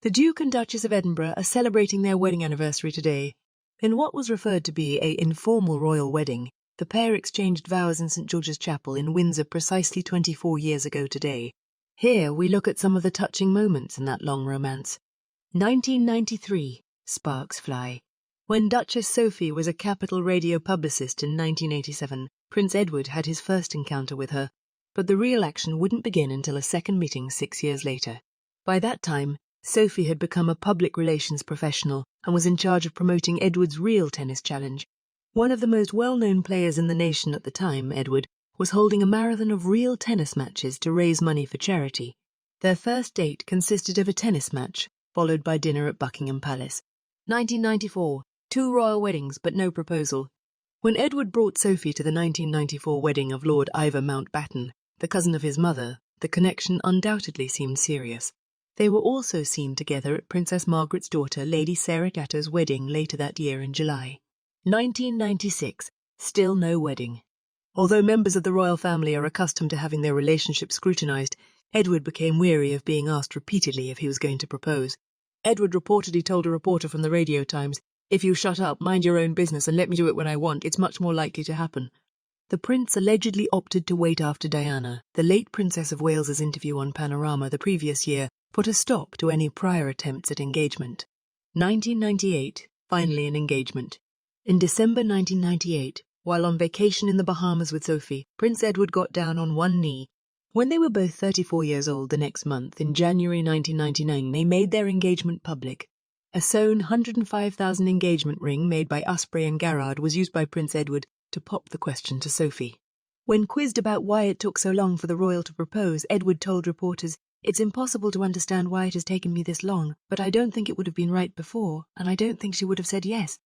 The Duke and Duchess of Edinburgh are celebrating their wedding anniversary today. In what was referred to be an informal royal wedding, the pair exchanged vows in St George's Chapel in Windsor precisely 24 years ago today. Here we look at some of the touching moments in that long romance. 1993, sparks fly. When Duchess Sophie was a Capital Radio publicist in 1987, Prince Edward had his first encounter with her. But the real action wouldn't begin until a second meeting 6 years later. By that time, Sophie had become a public relations professional and was in charge of promoting Edward's real tennis challenge. One of the most well-known players in the nation at the time, Edward, was holding a marathon of real tennis matches to raise money for charity. Their first date consisted of a tennis match, followed by dinner at Buckingham Palace. 1994, 2 royal weddings but no proposal. When Edward brought Sophie to the 1994 wedding of Lord Iver Mountbatten, the cousin of his mother, the connection undoubtedly seemed serious. They were also seen together at Princess Margaret's daughter Lady Sarah Gatter's wedding later that year in July. 1996, still no wedding. Although members of the royal family are accustomed to having their relationship scrutinised, Edward became weary of being asked repeatedly if he was going to propose. Edward reportedly told a reporter from the Radio Times, "If you shut up, mind your own business and let me do it when I want, it's much more likely to happen." The prince allegedly opted to wait after Diana, the late Princess of Wales's interview on Panorama the previous year, put a stop to any prior attempts at engagement. 1998, finally an engagement. In December 1998, while on vacation in the Bahamas with Sophie, Prince Edward got down on one knee. When they were both 34 years old the next month, in January 1999, they made their engagement public. A sewn £105,000 engagement ring made by Usprey and Garrard was used by Prince Edward to pop the question to Sophie. When quizzed about why it took so long for the royal to propose, Edward told reporters, "It's impossible to understand why it has taken me this long, but I don't think it would have been right before, and I don't think she would have said yes."